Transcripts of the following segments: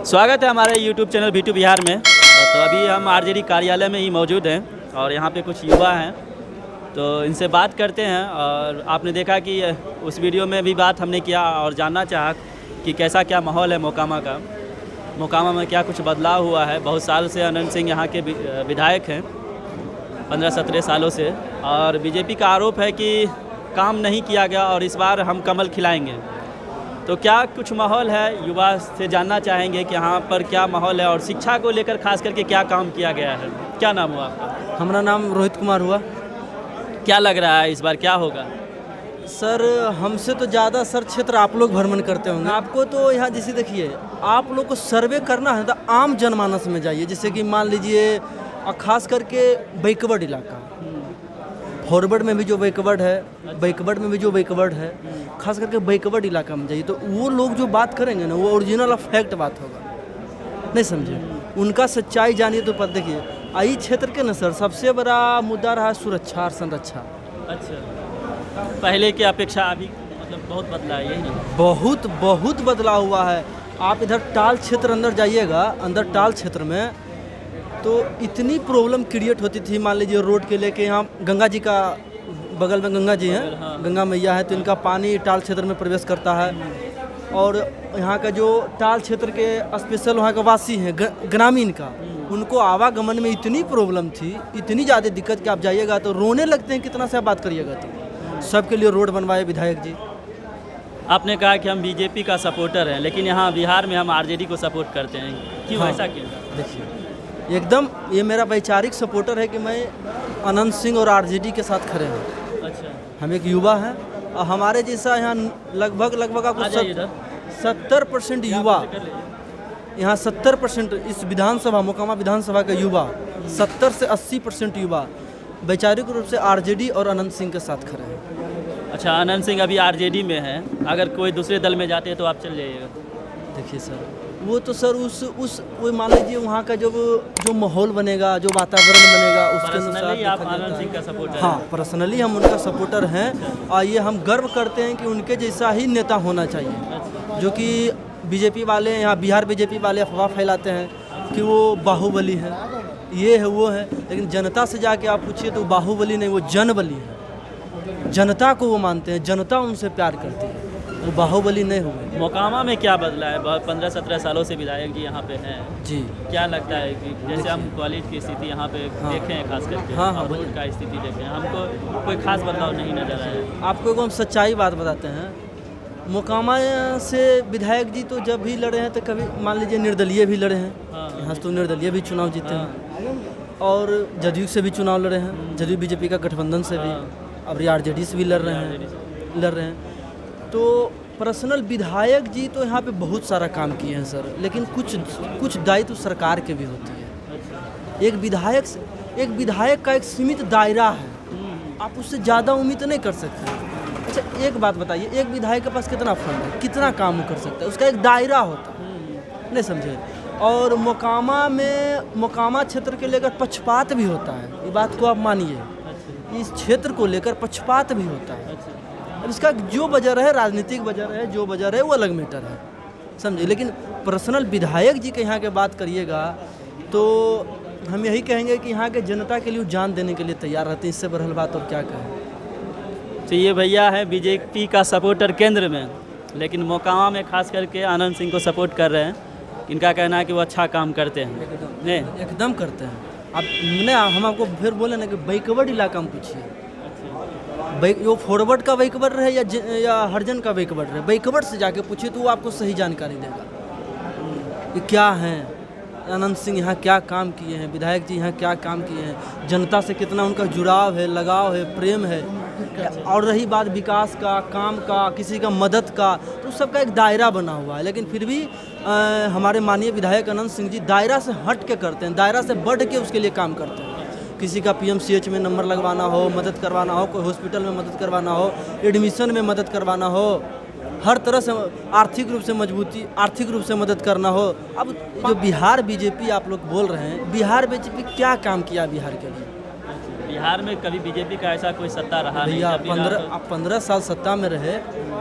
स्वागत है हमारे YouTube चैनल V2 बिहार में। तो अभी हम आरजेडी कार्यालय में ही मौजूद हैं और यहाँ पे कुछ युवा हैं, तो इनसे बात करते हैं। और आपने देखा कि उस वीडियो में भी बात हमने किया और जानना चाहा कि कैसा क्या माहौल है मोकामा का, मोकामा में क्या कुछ बदलाव हुआ है। बहुत साल से अनंत सिंह यहाँ के विधायक हैं, 15-17 सालों से, और बीजेपी का आरोप है कि काम नहीं किया गया और इस बार हम कमल खिलाएंगे। तो क्या कुछ माहौल है, युवा से जानना चाहेंगे कि यहाँ पर क्या माहौल है और शिक्षा को लेकर खास करके क्या काम किया गया है। क्या नाम हुआ आपका? हमारा नाम रोहित कुमार हुआ। क्या लग रहा है इस बार क्या होगा? सर हमसे तो ज़्यादा सर क्षेत्र आप लोग भ्रमण करते होंगे। आपको तो यहाँ जैसे देखिए, आप लोग को सर्वे करना है तो आम जनमानस में जाइए। जैसे कि मान लीजिए खास करके बैकवर्ड इलाका, फॉरवर्ड में भी जो बैकवर्ड है, बैकवर्ड में भी जो बैकवर्ड है, खास करके बैकवर्ड इलाका में जाइए तो वो लोग जो बात करेंगे ना, वो ओरिजिनल ऑफ फैक्ट बात होगा। नहीं समझे? उनका सच्चाई जानिए तो पर देखिए आई क्षेत्र के ना सर सबसे बड़ा मुद्दा रहा सुरक्षा और संरक्षा। अच्छा, पहले की अपेक्षा अभी मतलब बहुत बदला है यही? बहुत बदलाव हुआ है। आप इधर टाल क्षेत्र अंदर जाइएगा, अंदर टाल क्षेत्र में तो इतनी प्रॉब्लम क्रिएट होती थी। मान लीजिए रोड के लेके यहाँ गंगा जी का बगल में गंगा जी हैं, हाँ। गंगा मैया है, तो इनका पानी टाल क्षेत्र में प्रवेश करता है। और यहाँ का जो टाल क्षेत्र के स्पेशल वहाँ का वासी हैं ग्रामीण का, उनको आवागमन में इतनी प्रॉब्लम थी, इतनी ज़्यादा दिक्कत कि आप जाइएगा तो रोने लगते हैं। कितना से आप बात करिएगा तो सबके लिए रोड बनवाए विधायक जी। आपने कहा कि हम बीजेपी का सपोर्टर हैं, लेकिन यहाँ बिहार में हम आरजेडी को सपोर्ट करते हैं, क्यों? हाँ। ऐसा क्यों? देखिए एकदम ये मेरा वैचारिक सपोर्टर है कि मैं अनंत सिंह और आरजेडी के साथ खड़े हैं। अच्छा, हम एक युवा हैं और हमारे जैसा यहाँ लगभग आपको 70% युवा, यहाँ 70% इस विधानसभा मोकामा विधानसभा का युवा, 70 से 80% युवा वैचारिक रूप से आरजेडी और अनंत सिंह के साथ खड़े हैं। अच्छा, अनंत सिंह अभी आरजेडी में है, अगर कोई दूसरे दल में जाते हैं तो आप चल जाइएगा? देखिए सर वो तो सर उस वो मान लीजिए वहाँ का जो माहौल बनेगा, जो वातावरण बनेगा उसके अनुसार आप आनंद सिंह का सपोर्टर? हाँ, पर्सनली हम उनका सपोर्टर हैं और ये हम गर्व करते हैं कि उनके जैसा ही नेता होना चाहिए। जो कि बीजेपी वाले यहाँ बिहार बीजेपी वाले अफवाह फैलाते हैं कि वो बाहुबली है, ये है वो है, लेकिन जनता से जाके आप पूछिए तो बाहुबली नहीं, वो जनबली है। जनता को वो मानते हैं, जनता उनसे प्यार करती है, वो बाहुबली नहीं हुए। मोकामा में क्या बदला है? 15-17 सालों से विधायक जी यहाँ पे हैं जी। क्या लगता है कि जैसे हम कॉलेज की स्थिति यहाँ पे देखें हैं, खास करके हाँ, रोड का स्थिति देखें, हमको कोई खास बदलाव नहीं नजर आया है। आपको एक हम सच्चाई बात बताते हैं, मोकामा से विधायक जी तो जब भी लड़े हैं तो कभी मान लीजिए निर्दलीय भी लड़े हैं। हाँ। यहाँ से तो निर्दलीय भी चुनाव जीते हैं और जदयू से भी चुनाव लड़े हैं, जदयू बीजेपी का गठबंधन से भी, अब आरजेडी से भी लड़ रहे हैं। तो पर्सनल विधायक जी तो यहाँ पे बहुत सारा काम किए हैं सर, लेकिन कुछ दायित्व सरकार के भी होती है। एक विधायक का एक सीमित दायरा है, आप उससे ज़्यादा उम्मीद नहीं कर सकते। अच्छा एक बात बताइए, एक विधायक के पास कितना फंड है, कितना काम वो कर सकता है, उसका एक दायरा होता है। नहीं समझे? और मोकामा क्षेत्र के लेकर पक्षपात भी होता है, ये बात को आप मानिए। इस क्षेत्र को लेकर पक्षपात भी होता है। अब इसका जो वजह रहे, राजनीतिक वजह रहे, जो वजह रहे, वो अलग मैटर है, समझे। लेकिन पर्सनल विधायक जी के यहाँ के बात करिएगा तो हम यही कहेंगे कि यहाँ के जनता के लिए जान देने के लिए तैयार रहते हैं। इससे बढ़ल बात और क्या कहें। तो ये भैया है बीजेपी का सपोर्टर केंद्र में, लेकिन मोकामा में खास करके आनंद सिंह को सपोर्ट कर रहे हैं। इनका कहना है कि वो अच्छा काम करते हैं। नहीं, एकदम करते हैं। अब नहीं, हम आपको फिर बोले ना कि बैकवर्ड इलाका में पूछिए, वो फॉरवर्ड का बैकवर्ड रहे या हरिजन का बैकवर्ड रहे, बैकवर्ड से जाके पूछिए तो वो आपको सही जानकारी देगा कि क्या है अनंत सिंह यहाँ क्या काम किए हैं, विधायक जी यहाँ क्या काम किए हैं, जनता से कितना उनका जुड़ाव है, लगाव है, प्रेम है। और रही बात विकास का, काम का, किसी का मदद का, तो सबका एक दायरा बना हुआ है। लेकिन फिर भी हमारे माननीय विधायक अनंत सिंह जी दायरा से हट के करते हैं, दायरा से बढ़ के उसके लिए काम करते हैं। किसी का PMCH में नंबर लगवाना हो, मदद करवाना हो, कोई हॉस्पिटल में मदद करवाना हो, एडमिशन में मदद करवाना हो, हर तरह से आर्थिक रूप से मदद करना हो। अब जो बिहार बीजेपी आप लोग बोल रहे हैं, बिहार बीजेपी क्या काम किया बिहार के लिए? बिहार में कभी बीजेपी का ऐसा कोई सत्ता रहा नहीं। भैया 15 साल सत्ता में रहे,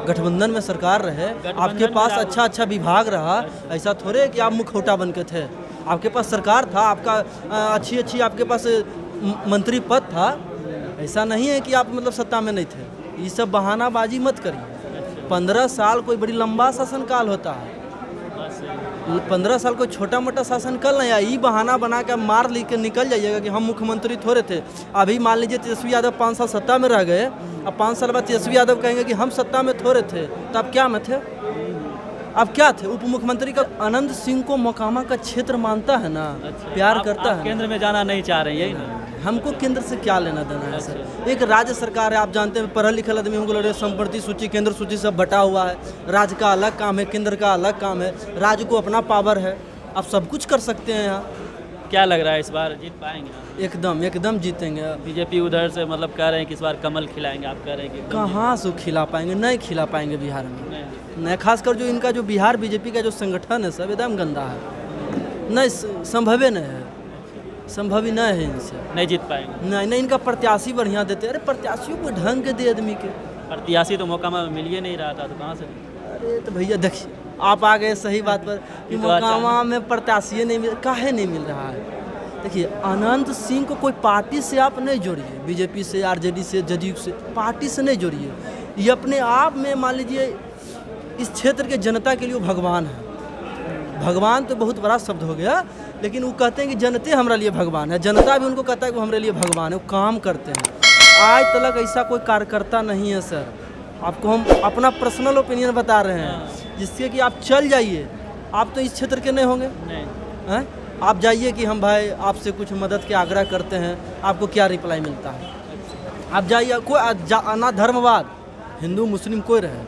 गठबंधन में सरकार रहे, आपके पास अच्छा विभाग रहा, ऐसा थोड़े कि आप मुखौटा बन के थे। आपके पास सरकार था, आपका अच्छी आपके पास मंत्री पद था। ऐसा नहीं है कि आप मतलब सत्ता में नहीं थे। ये सब बहानाबाजी मत करिए। 15 साल कोई बड़ी लंबा शासनकाल होता है। 15 साल कोई छोटा मोटा शासनकाल नहीं है। ये बहाना बना के मार लिख के निकल जाइएगा कि हम मुख्यमंत्री थोड़े थे। अभी मान लीजिए तेजस्वी यादव 5 साल सत्ता में रह गए, अब 5 साल बाद तेजस्वी यादव कहेंगे कि हम सत्ता में थोड़े थे, तो अब क्या में थे? अब क्या थे? उप मुख्यमंत्री का अनंत सिंह को मोकामा का क्षेत्र मानता है ना, प्यार करता है। केंद्र में जाना नहीं चाह रहे हैं, यही ना? हमको केंद्र से क्या लेना देना है सर? एक राज्य सरकार है, आप जानते हैं, पढ़ा लिखा आदमी हमको लग रहा है संपत्ति सूची केंद्र सूची सब बटा हुआ है। राज्य का अलग काम है, केंद्र का अलग काम है। राज्य को अपना पावर है, आप सब कुछ कर सकते हैं यहाँ। क्या लग रहा है इस बार जीत पाएंगे? एकदम जीतेंगे। बीजेपी उधर से मतलब कह रहे हैं कि इस बार कमल खिलाएंगे, आप कह रहे हैं कि कहाँ से खिला पाएंगे? नहीं खिला पाएंगे बिहार में। नहीं, खासकर जो इनका जो बिहार बीजेपी का जो संगठन है सब एकदम गंदा है। नहीं, संभव नहीं है, संभव ही नहीं है। इनसे नहीं जीत पाएंगे। नहीं, इनका प्रत्याशी बढ़िया देते। अरे प्रत्याशियों को ढंग के दे आदमी के। प्रत्याशी तो मोकामा में मिल ही नहीं रहा था, तो कहाँ से? अरे तो भैया देखिए, आप आ गए सही बात पर कि मोकामा में प्रत्याशी नहीं मिल, काहे नहीं मिल रहा है? देखिए, अनंत सिंह को कोई पार्टी से आप नहीं जोड़िए, बीजेपी से, आरजेडी से, जदयू से, पार्टी से नहीं जोड़िए। ये अपने आप में मान लीजिए इस क्षेत्र के जनता के लिए भगवान है। भगवान तो बहुत बड़ा शब्द हो गया, लेकिन वो कहते हैं कि जनते हमारे लिए भगवान है। जनता भी उनको कहता है कि वो हमारे लिए भगवान है। वो काम करते हैं। आज तक ऐसा कोई कार्यकर्ता नहीं है सर। आपको हम अपना पर्सनल ओपिनियन बता रहे हैं, जिससे कि आप चल जाइए। आप तो इस क्षेत्र के नहीं होंगे, हैं? आप जाइए कि हम भाई आपसे कुछ मदद के आग्रह करते हैं, आपको क्या रिप्लाई मिलता है? आप जाइए, कोई ना धर्मवाद, हिंदू मुस्लिम कोई रहे,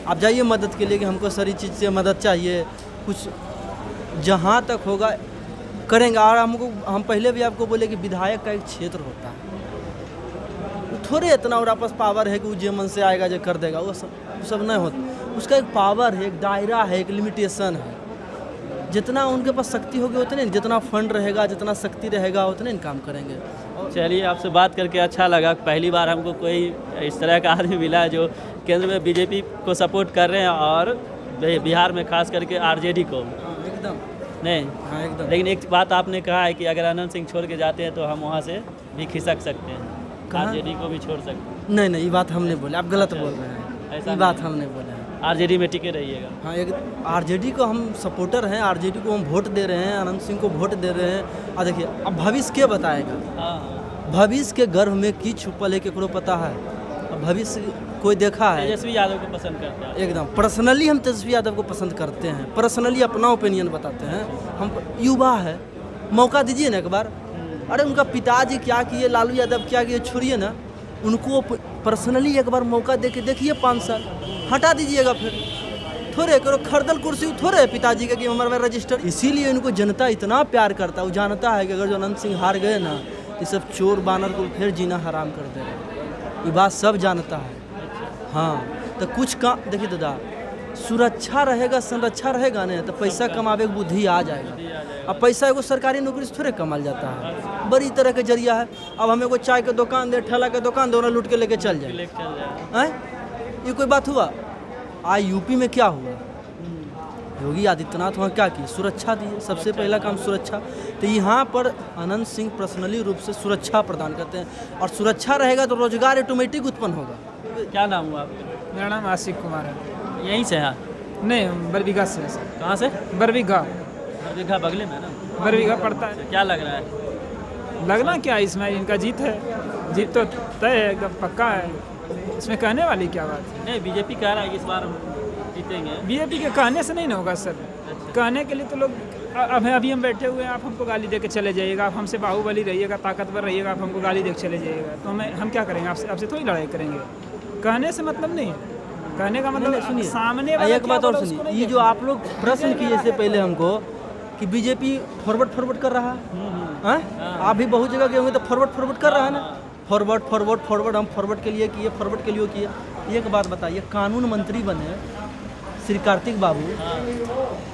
आप जाइए मदद के लिए कि हमको सारी चीज़ से मदद चाहिए, कुछ जहाँ तक होगा करेंगे। और हम पहले भी आपको बोले कि विधायक का एक क्षेत्र होता है, थोड़े इतना और आपस पावर है कि वो जो मन से आएगा जो कर देगा, वो सब नहीं होता। उसका एक पावर है, एक दायरा है, एक लिमिटेशन है। जितना उनके पास शक्ति होगी उतने, जितना फंड रहेगा, जितना शक्ति रहेगा, उतने काम करेंगे। चलिए, आपसे बात करके अच्छा लगा। पहली बार हमको कोई इस तरह का आदमी मिला है जो केंद्र में बीजेपी को सपोर्ट कर रहे हैं और बिहार में खास करके आरजेडी को। एकदम नहीं, हाँ एकदम। लेकिन एक बात आपने कहा है कि अगर अनंत सिंह छोड़ के जाते हैं तो हम वहाँ से भी खिसक सकते हैं, आरजेडी को भी छोड़ सकते हैं। नहीं, ये बात हमने बोले, आप गलत बोल रहे हैं। ऐसा ये बात हमने बोला है। आरजेडी में टिके रहिएगा। हाँ, एक आरजेडी को हम सपोर्टर हैं, आरजेडी को हम वोट दे रहे हैं, अनंत सिंह को वोट दे रहे हैं। और देखिए, अब भविष्य के बताएगा, भविष्य के गर्भ में की छुपल है केकरो पता है? अब भविष्य कोई देखा है? तेजस्वी यादव को पसंद करते हैं एकदम। पर्सनली हम तेजस्वी यादव को पसंद करते हैं, पर्सनली अपना ओपिनियन बताते हैं। हम युवा है, मौका दीजिए ना एक बार। अरे उनका पिताजी क्या किए, लालू यादव क्या किए, छोड़िए ना, उनको पर्सनली एक बार मौका दे के देखिए। 5 साल हटा दीजिएगा, फिर थोड़े करो खरदल कुर्सी थोड़े पिताजी का कि हमारा रजिस्टर। इसीलिए इनको जनता इतना प्यार करता है। वो जानता है कि अगर जो अनंत सिंह हार गए ना, ये सब चोर बानर को फिर जीना हराम कर देगा। ये बात सब जानता है। हाँ, तो कुछ काम देखिए दादा, सुरक्षा रहेगा, संरक्षा रहेगा ना, तो पैसा कमावे की बुद्धि आ जाएगा। अब पैसा एगो सरकारी नौकरी से थोड़े कमाल जाता है, बड़ी तरह के जरिया है। अब हमें कोई चाय के दुकान दे, ठेला के दुकान दे, लूट के लेके चल जाए, हैं? ये कोई बात हुआ? आज यूपी में क्या हुआ? योगी आदित्यनाथ वहाँ क्या की? सुरक्षा दी। सबसे पहला काम सुरक्षा। तो यहाँ पर अनंत सिंह पर्सनली रूप से सुरक्षा प्रदान करते हैं, और सुरक्षा रहेगा तो रोजगार ऑटोमेटिक उत्पन्न होगा। क्या नाम हुआ आपका? मेरा नाम आशिक कुमार है। यहीं से हैं? नहीं, बरबीघा से। कहाँ से? बरबीघा। बरबीघा बगले में ना? बरबीघा पड़ता है। क्या लग रहा है? लगना क्या, इसमें इनका जीत है। जीत तो तय है, एकदम पक्का है। इसमें कहने वाली क्या बात है? नहीं, बीजेपी कह रहा है कि इस बार जीतेंगे। बीजेपी के कहने से नहीं ना होगा सर। कहने के लिए तो लोग अभी हम बैठे हुए हैं, आप हमको गाली दे के चले जाइएगा, आप हमसे बाहुबली रहिएगा, ताकतवर रहिएगा, आप हमको गाली दे के चले जाइएगा, तो हम क्या करेंगे? आपसे थोड़ी लड़ाई करेंगे। कहने से मतलब नहीं है। कहने का मतलब सुनिए, सामने एक बात और सुनिए, ये जो आप लोग प्रश्न किए से पहले हमको कि बीजेपी फॉरवर्ड कर रहा है, आप भी बहुत जगह गए होंगे तो फॉरवर्ड कर रहा है ना। फॉरवर्ड हम फॉरवर्ड के लिए किए, फॉरवर्ड के लिए किए। एक बात बताइए, कानून मंत्री बने श्री कार्तिक बाबू,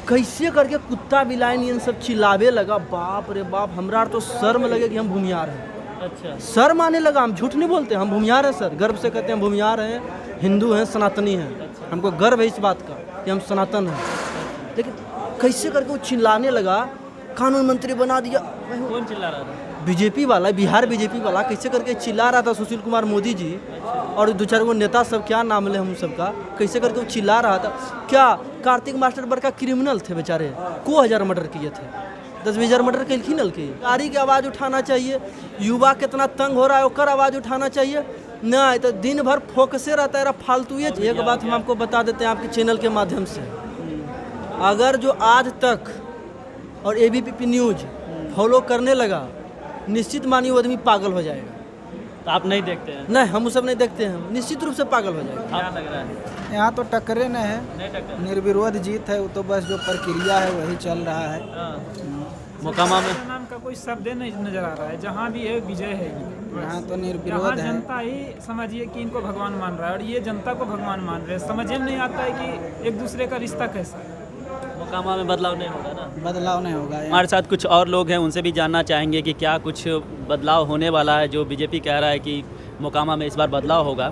कैसे करके कुत्ता बिलाइन इन सब चिल्लावे लगा, बाप रे बाप, हमरा तो शर्म लगे कि हम भूमिहार हैं। अच्छा, शर्म आने लगा। हम झूठ नहीं बोलते, हम भूमिहार हैं सर, गर्व से कहते हैं भूमिहार हैं, हिंदू हैं, सनातनी हैं। हमको गर्व है इस बात का कि हम सनातन हैं। लेकिन कैसे करके वो चिल्लाने लगा, कानून मंत्री बना दिया। कौन चिल्ला रहा था? बीजेपी वाला, बिहार बीजेपी वाला कैसे करके चिल्ला रहा था, सुशील कुमार मोदी जी और 2-4 वो नेता सब, क्या नाम ले हम सबका, कैसे करके वो चिल्ला रहा था। क्या कार्तिक मास्टर बड़का क्रिमिनल थे बेचारे, को 1000 मर्डर किए थे, 10-20 मर्डर के नल के। नारी की आवाज़ उठाना चाहिए, युवा कितना तंग हो रहा है ओकर आवाज़ उठाना चाहिए। नहीं तो दिन भर फोकसे रहता है फालतू। ये एक बात हम आपको बता देते हैं आपके चैनल के माध्यम से, अगर जो आज तक और ABP न्यूज़ फॉलो करने लगा, निश्चित मानिए वो आदमी पागल हो जाएगा। तो आप नहीं देखते हैं? नहीं, हम वो सब नहीं देखते हैं, निश्चित रूप से पागल हो जाएगा। क्या लग रहा है? यहाँ तो टक्करे न है, नहीं टक्कर? निर्विरोध जीत है, वो तो बस जो प्रक्रिया है वही चल रहा है। मोकामा में नाम का कोई शब्द नहीं नजर आ रहा है, जहाँ भी है विजय है। यहाँ तो यहाँ निर्विरोध है। जनता ही समझिए कि इनको भगवान मान रहा है और ये जनता को भगवान मान रहे हैं। समझ में नहीं आता है कि एक दूसरे का रिश्ता कैसा है। मोकामा में बदलाव नहीं होगा ना? बदलाव नहीं होगा। हमारे साथ कुछ और लोग हैं, उनसे भी जानना चाहेंगे कि क्या कुछ बदलाव होने वाला है। जो बीजेपी कह रहा है कि मोकामा में इस बार बदलाव होगा,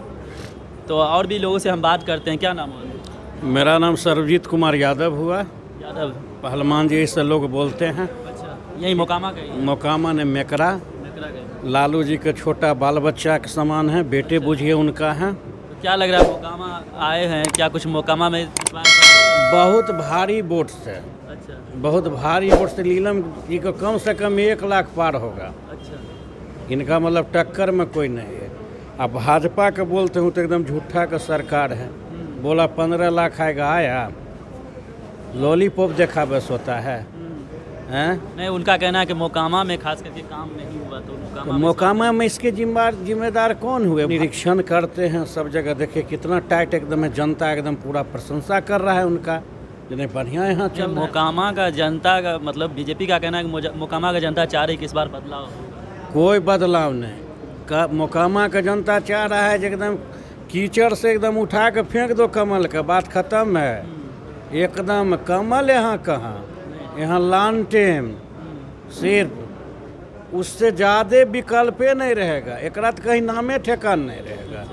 तो और भी लोगों से हम बात करते हैं। क्या नाम है? मेरा नाम सर्वजीत कुमार यादव हुआ। यादव? पहलवान जी से लोग बोलते हैं। अच्छा, यही मोकामा का ही? मोकामा ने मेकरा, मेकरा का। लालू जी के छोटा बाल बच्चा के समान है, बेटे बुझिए उनका है। तो क्या लग रहा है, मोकामा आए हैं, क्या कुछ मोकामा में इस बार? बहुत भारी वोट से, अच्छा बहुत भारी वोट से नीलम जी को कम से कम 1 लाख पार होगा। अच्छा, इनका मतलब टक्कर में कोई नहीं है। अब भाजपा के बोलते हूँ तो एकदम झूठा का सरकार है। बोला 15 लाख आएगा, आया? लॉलीपॉप देखा बस होता है। हैं? नहीं, उनका कहना है कि मोकामा में खास करके काम नहीं हुआ, तो तो मोकामा में इसके जिम्मेदार कौन हुए? निरीक्षण करते हैं सब जगह, देखिए कितना टाइट एकदम है, जनता एकदम पूरा प्रशंसा कर रहा है उनका, जिन्हें बढ़िया यहाँ चल रहा है। मोकामा का जनता का मतलब बीजेपी का कहना है कि मोकामा का जनता चाह रही कि इस बार बदलाव हो। कोई बदलाव नहीं। मोकामा का जनता चाह रहा है कि एकदम कीचड़ से एकदम उठा के फेंक दो कमल का, बात खत्म है। एकदम कमल यहाँ कहाँ, यहाँ लालटेन सिर्फ, उससे ज़्यादा विकल्प नहीं रहेगा। एक रात कहीं नामे ठेकान नहीं रहेगा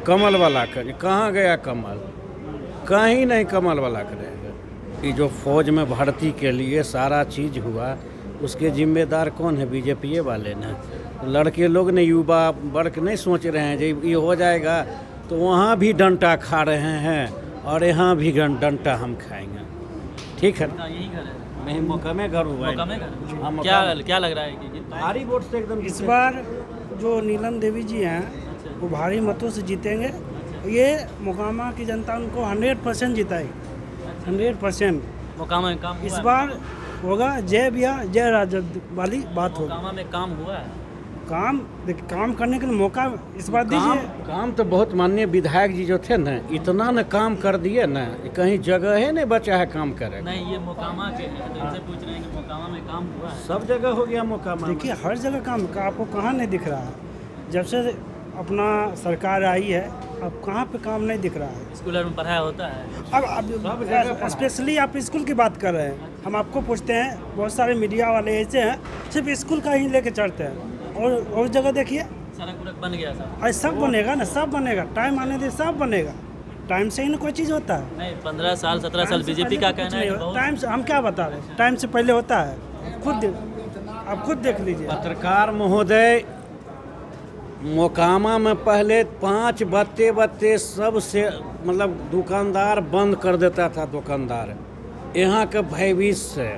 कमल वाला का। कहाँ गया कमल? कहीं नहीं कमल वाला का रहेगा। ये जो फौज में भर्ती के लिए सारा चीज़ हुआ, उसके जिम्मेदार कौन है? बीजेपी वाले ने। लड़के लोग ने, युवा वर्ग नहीं सोच रहे हैं जो ये हो जाएगा तो वहाँ भी डंटा खा रहे हैं और यहाँ भी डंटा हम खाएंगे। ठीक है, यही घर है? नहीं, मोकामे घर हुआ है। मोकामे घर? हाँ, क्या लग रहा है कि भारी वोट से एकदम इस बार जो नीलम देवी जी हैं वो भारी मतों से जीतेंगे। ये मोकामा की जनता उनको 100% जिताएगी, 100%। मोकामा में काम इस हुआ है? बार होगा जय बिया जय राजद वाली बात होगी। मोकामा में काम हुआ है? काम देखिए, काम करने के लिए मौका इस बार दीजिए। काम तो बहुत माननीय विधायक जी जो थे ना, इतना न काम कर दिए ना, कहीं जगह ही नहीं बचा है काम करे। नहीं, ये मोकामा के हैं, तो इनसे पूछ रहे हैं कि मोकामा में काम हुआ है? सब जगह हो गया मोकामा में। देखिए हर जगह काम का आपको कहाँ नहीं दिख रहा है? जब से अपना सरकार आई है, अब कहाँ पे काम नहीं दिख रहा है? स्कूल में पढ़ाई होता है? अब स्पेशली आप स्कूल की बात कर रहे हैं, हम आपको पूछते हैं। बहुत सारे मीडिया वाले ऐसे हैं सिर्फ स्कूल का ही लेके चलते हैं, और जगह देखिए सड़क उड़क बन गया सब? आज सब बनेगा ना, सब बनेगा। टाइम आने दे सब बनेगा। टाइम से ही ना कोई चीज़ होता है। नहीं, 15 साल 17 साल बीजेपी का कहना है कि बहुत- टाइम से हम क्या बता रहे हैं, टाइम से पहले होता है। आप खुद देख लीजिए। पत्रकार महोदय, मोकामा में पहले 5 बत्ते सबसे मतलब दुकानदार बंद कर देता था। दुकानदार यहाँ के भयभीत से,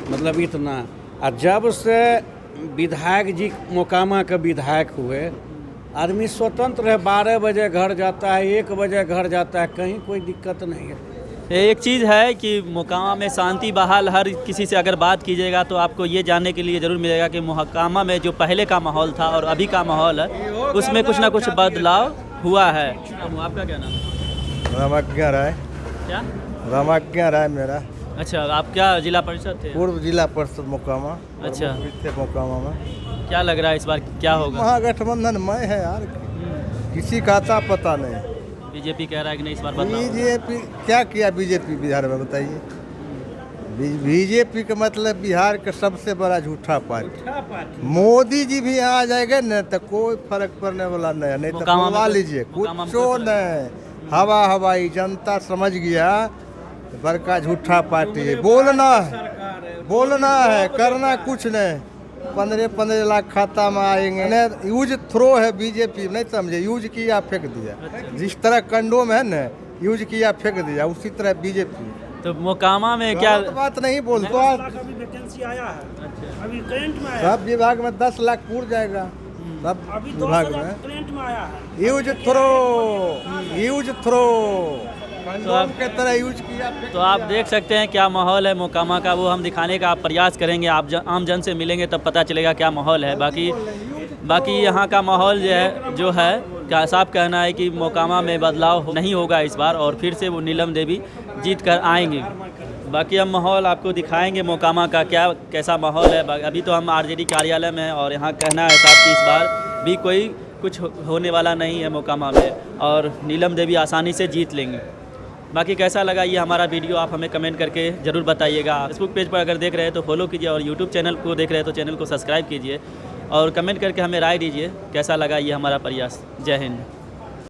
मतलब इतना। और जब से विधायक जी मोकामा के विधायक हुए, आदमी स्वतंत्र है, 12 बजे घर जाता है, 1 बजे घर जाता है, कहीं कोई दिक्कत नहीं है। एक चीज़ है कि मोकामा में शांति बहाल, हर किसी से अगर बात कीजिएगा तो आपको ये जानने के लिए ज़रूर मिलेगा कि मोकामा में जो पहले का माहौल था और अभी का माहौल है, उसमें कुछ ना कुछ बदलाव हुआ है। आपका क्या नाम है? रामाज्ञा राय। क्या? रामाज्ञा राय मेरा। अच्छा, आप क्या जिला परिषद थे? पूर्व जिला परिषद मोकामा। अच्छा। थे मोकामा में। क्या लग रहा है इस बार क्या होगा? महागठबंधन में है यार, किसी का आता पता नहीं। बीजेपी कह रहा है कि नहीं इस बार बदलाव होगा। बीजेपी क्या किया बीजेपी बिहार में, बताइए? बीजेपी का मतलब बिहार का सबसे बड़ा झूठा पार्टी। मोदी जी भी यहाँ आ जाएंगे न तो कोई फर्क पड़ने वाला नहीं। नहीं तो मोकामा में बुलवा तो- लीजिए, मोकामा में कुछ तो- नहीं, हवाई जनता समझ गया बड़का झूठा पार्टी है। बोलना है करना कुछ नहीं। 15 लाख खाता में आएंगे। यूज थ्रो है बीजेपी, नहीं समझे, यूज किया फेंक दिया। जिस तरह कंडोम है न, यूज किया फेंक दिया, उसी तरह बीजेपी। तो मोकामा में क्या बात नहीं बोलते। अभी वैकेंसी आया है, अभी करंट में आया। सब विभाग में 10 लाख पूर जाएगा। सब अभी विभाग 10,000 में करंट में आया है। यूज थ्रो कंडोम के तरह यूज किया। तो आप देख सकते हैं क्या माहौल है मोकामा का, वो हम दिखाने का प्रयास करेंगे। आप आम जन से मिलेंगे तब पता चलेगा क्या माहौल है। बाकी यहाँ का माहौल जो है क्या साफ कहना है कि मोकामा में बदलाव नहीं होगा इस बार, और फिर से वो नीलम देवी जीत कर आएंगे। बाकी हम माहौल आपको दिखाएंगे मोकामा का कैसा माहौल है। अभी तो हम आरजेडी कार्यालय में हैं और यहाँ कहना है साहब कि इस बार भी कोई कुछ होने वाला नहीं है मोकामा में, और नीलम देवी आसानी से जीत लेंगे। बाकी कैसा लगा ये हमारा वीडियो आप हमें कमेंट करके ज़रूर बताइएगा। फेसबुक पेज पर अगर देख रहे हैं तो फॉलो कीजिए, और यूट्यूब चैनल को देख रहे हैं तो चैनल को सब्सक्राइब कीजिए, और कमेंट करके हमें राय दीजिए कैसा लगा ये हमारा प्रयास। जय हिंद।